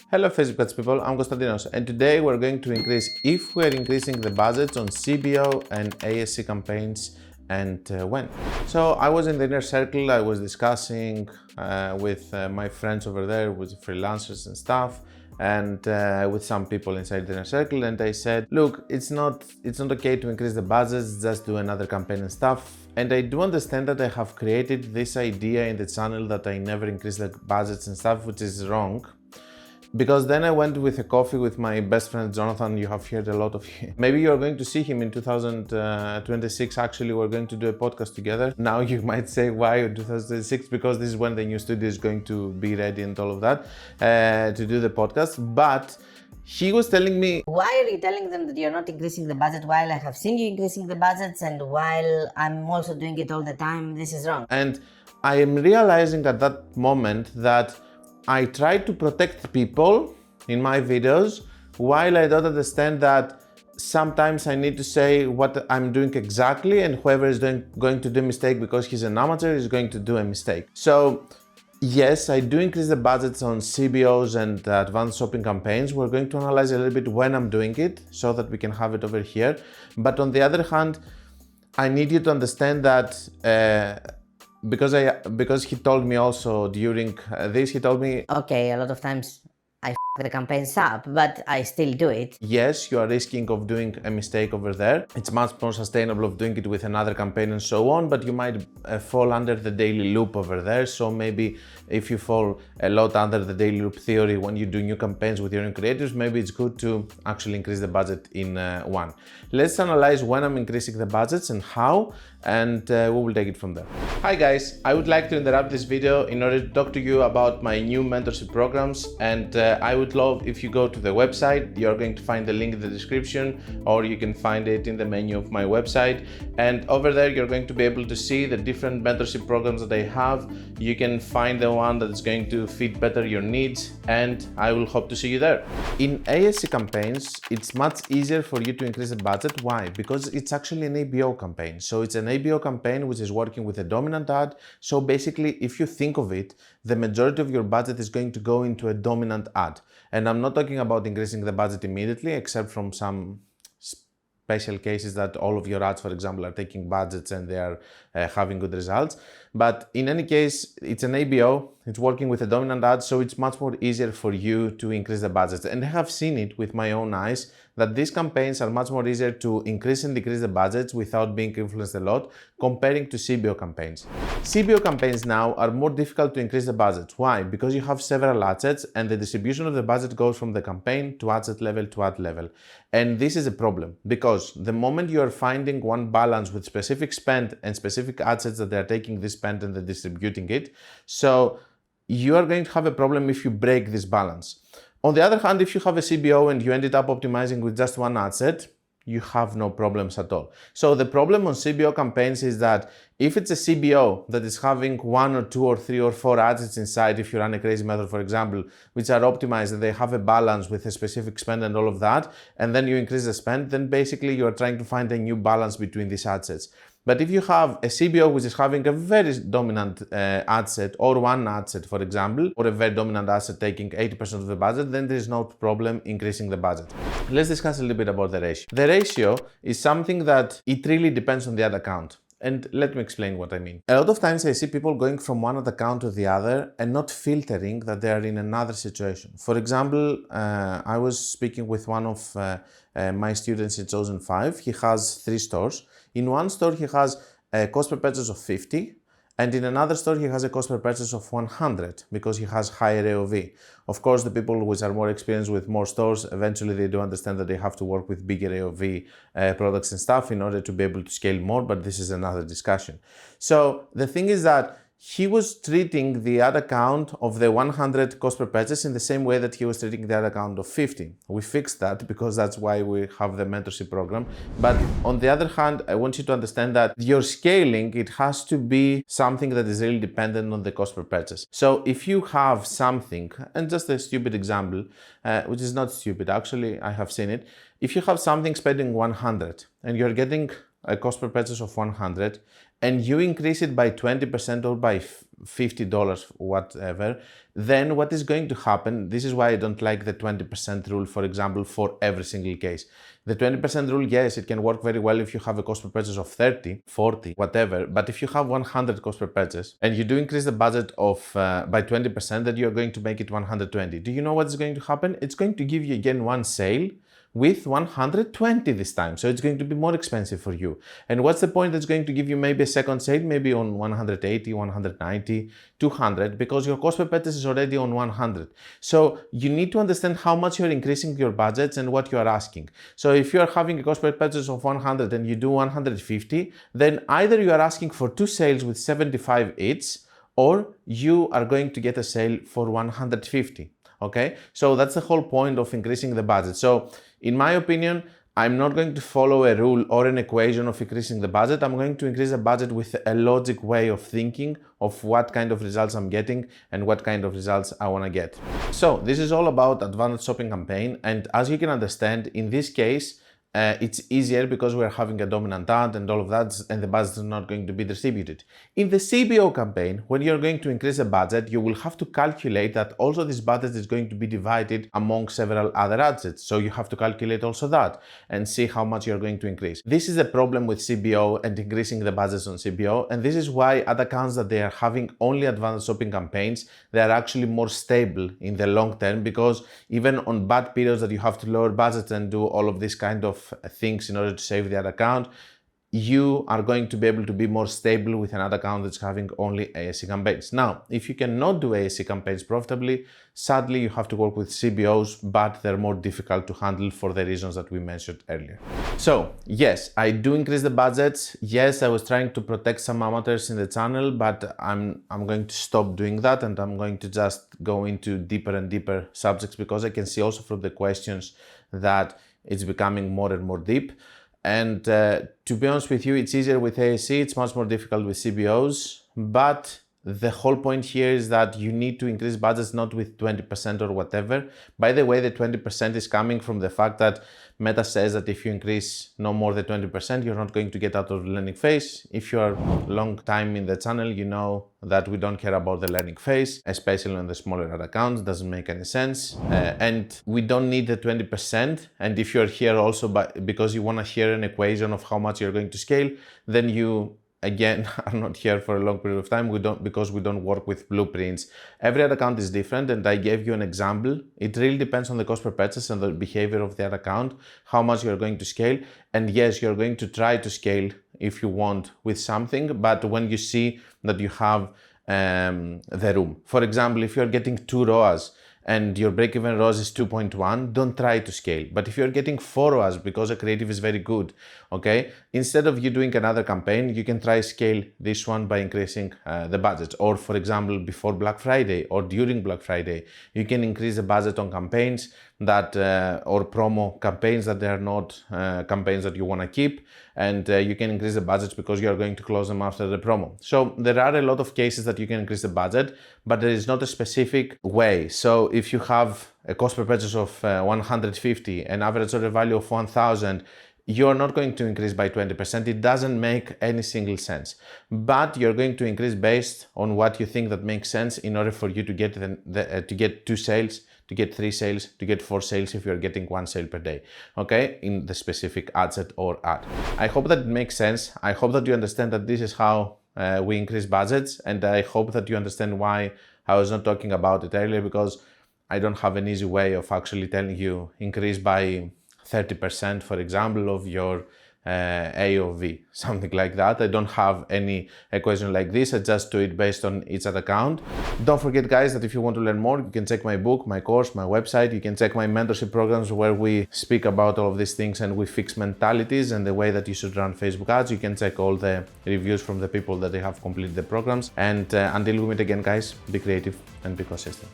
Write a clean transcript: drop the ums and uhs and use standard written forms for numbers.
Hello Facebook Ads people, I'm Konstantinos, and today we're going to if we're increasing the budgets on CBO and ASC campaigns and when. So I was in the inner circle, I was discussing with my friends over there, with freelancers and stuff, and with some people inside the inner circle, and I said, look, it's not okay to increase the budgets, just do another campaign and stuff. And I do understand that I have created this idea in the channel that I never increase the budgets and stuff, which is wrong. Because then I went with a coffee with my best friend Jonathan. You have heard a lot of him. Maybe you're going to see him in 2026. Actually, we're going to do a podcast together. Now you might say, why 2026? Because this is when the new studio is going to be ready and all of that to do the podcast. But he was telling me, why are you telling them that you're not increasing the budget while I have seen you increasing the budgets and while I'm also doing it all the time? This is wrong. And I am realizing at that moment that I try to protect people in my videos while I don't understand that sometimes I need to say what I'm doing exactly, and whoever is going to do a mistake because he's an amateur is going to do a mistake. So yes, I do increase the budgets on CBOs and advanced shopping campaigns. We're going to analyze a little bit when I'm doing it so that we can have it over here. But on the other hand, I need you to understand that because he told me also during this, he told me, okay, a lot of times I the campaigns up, but I still do it. Yes, you are risking of doing a mistake over there. It's much more sustainable of doing it with another campaign and so on, but you might fall under the daily loop over there. So maybe if you fall a lot under the daily loop theory when you do new campaigns with your own creatives, maybe it's good to actually increase the budget in one. Let's analyze when I'm increasing the budgets and how, and we will take it from there. Hi guys, I would like to interrupt this video in order to talk to you about my new mentorship programs, and I would love if you go to the website. You're going to find the link in the description, or you can find it in the menu of my website, and over there you're going to be able to see the different mentorship programs that I have. You can find the one that is going to fit better your needs, and I will hope to see you there. In ASC campaigns, it's much easier for you to increase the budget. Why? Because it's actually an ABO campaign. So it's an ABO campaign which is working with a dominant ad. So basically, if you think of it, the majority of your budget is going to go into a dominant ad. And I'm not talking about increasing the budget immediately, except from some special cases that all of your ads, for example, are taking budgets and they are having good results. But in any case, it's an ABO, it's working with a dominant ad, so it's much more easier for you to increase the budgets. And I have seen it with my own eyes that these campaigns are much more easier to increase and decrease the budgets without being influenced a lot comparing to CBO campaigns. CBO campaigns now are more difficult to increase the budgets. Why? Because you have several ad sets and the distribution of the budget goes from the campaign to ad set level to ad level. And this is a problem because the moment you are finding one balance with specific spend and specific ad sets that they are taking this spend and they're distributing it, so you are going to have a problem if you break this balance. On the other hand, if you have a CBO and you ended up optimizing with just one ad set, you have no problems at all. So the problem on CBO campaigns is that if it's a CBO that is having 1 or 2 or 3 or 4 ad sets inside, if you run a crazy method, for example, which are optimized and they have a balance with a specific spend and all of that, and then you increase the spend, then basically you are trying to find a new balance between these ad sets. But if you have a CBO which is having a very dominant ad set or one ad set, for example, or a very dominant asset taking 80% of the budget, then there is no problem increasing the budget. Let's discuss a little bit about the ratio. The ratio is something that it really depends on the ad account. And let me explain what I mean. A lot of times I see people going from one ad account to the other and not filtering that they are in another situation. For example, I was speaking with one of my students in Chosen 5. He has 3 stores. In one store, he has a cost per purchase of 50, and in another store, he has a cost per purchase of 100 because he has higher AOV. Of course, the people which are more experienced with more stores, eventually they do understand that they have to work with bigger AOV products and stuff in order to be able to scale more, but this is another discussion. So the thing is that he was treating the ad account of the 100 cost per purchase in the same way that he was treating the ad account of 50. We fixed that because that's why we have the mentorship program. But on the other hand, I want you to understand that your scaling, it has to be something that is really dependent on the cost per purchase. So if you have something, and just a stupid example, which is not stupid, actually, I have seen it. If you have something spending 100 and you're getting a cost per purchase of 100 and you increase it by 20% or by $50, whatever, then what is going to happen, this is why I don't like the 20% rule, for example, for every single case. The 20% rule, yes, it can work very well if you have a cost per purchase of 30, 40, whatever, but if you have 100 cost per purchase and you do increase the budget of by 20%, then you're going to make it 120. Do you know what is going to happen? It's going to give you again one sale with 120 this time. So it's going to be more expensive for you. And what's the point that's going to give you maybe a second sale, maybe on 180, 190, 200, because your cost per purchase is already on 100. So you need to understand how much you're increasing your budgets and what you are asking. So if you're having a cost per purchase of 100 and you do 150, then either you are asking for 2 sales with 75 each, or you are going to get a sale for 150. Okay, so that's the whole point of increasing the budget. So in my opinion, I'm not going to follow a rule or an equation of increasing the budget. I'm going to increase the budget with a logic way of thinking of what kind of results I'm getting and what kind of results I want to get. So this is all about advanced shopping campaign. And as you can understand, in this case, it's easier because we're having a dominant ad and all of that, and the budget is not going to be distributed. In the CBO campaign, when you're going to increase the budget, you will have to calculate that also this budget is going to be divided among several other assets. So you have to calculate also that and see how much you're going to increase. This is the problem with CBO and increasing the budgets on CBO, and this is why ad accounts that they are having only advanced shopping campaigns, they are actually more stable in the long term, because even on bad periods that you have to lower budgets and do all of this kind of things in order to save the ad account, you are going to be able to be more stable with an ad account that's having only ASC campaigns. Now, if you cannot do ASC campaigns profitably, sadly you have to work with CBOs, but they're more difficult to handle for the reasons that we mentioned earlier. So yes, I do increase the budgets. Yes, I was trying to protect some amateurs in the channel, but I'm going to stop doing that, and I'm going to just go into deeper and deeper subjects, because I can see also from the questions that it's becoming more and more deep. And to be honest with you, it's easier with ASC, it's much more difficult with CBOs, but the whole point here is that you need to increase budgets not with 20% or whatever. By the way, the 20% is coming from the fact that Meta says that if you increase no more than 20%, you're not going to get out of the learning phase. If you are long time in the channel, you know that we don't care about the learning phase, especially on the smaller ad accounts. Doesn't make any sense. And we don't need the 20%. And if you're here also because you want to hear an equation of how much you're going to scale, then you again are not here for a long period of time. Because we don't work with blueprints. Every ad account is different, and I gave you an example. It really depends on the cost per purchase and the behavior of the ad account, how much you're going to scale. And yes, you're going to try to scale if you want with something, but when you see that you have the room. For example, if you're getting 2 ROAS and your break-even ROAS is 2.1, don't try to scale. But if you're getting 4 ROAS because a creative is very good, okay, instead of you doing another campaign, you can try scale this one by increasing the budget. Or for example, before Black Friday or during Black Friday, you can increase the budget on campaigns that or promo campaigns that they are not campaigns that you want to keep, and you can increase the budgets because you are going to close them after the promo. So there are a lot of cases that you can increase the budget, but there is not a specific way. So if you have a cost per purchase of 150, an average order value of 1,000, you're not going to increase by 20%. It doesn't make any single sense. But you're going to increase based on what you think that makes sense in order for you to get to get 2 sales, to get 3 sales, to get 4 sales if you're getting 1 sale per day, okay, in the specific ad set or ad. I hope that it makes sense. I hope that you understand that this is how we increase budgets, and I hope that you understand why I was not talking about it earlier, because I don't have an easy way of actually telling you increase by 30%, for example, of your AOV, something like that. I don't have any equation like this. I just do it based on each ad account. Don't forget, guys, that if you want to learn more, you can check my book, my course, my website. You can check my mentorship programs where we speak about all of these things and we fix mentalities and the way that you should run Facebook ads. You can check all the reviews from the people that they have completed the programs. And until we meet again, guys, be creative and be consistent.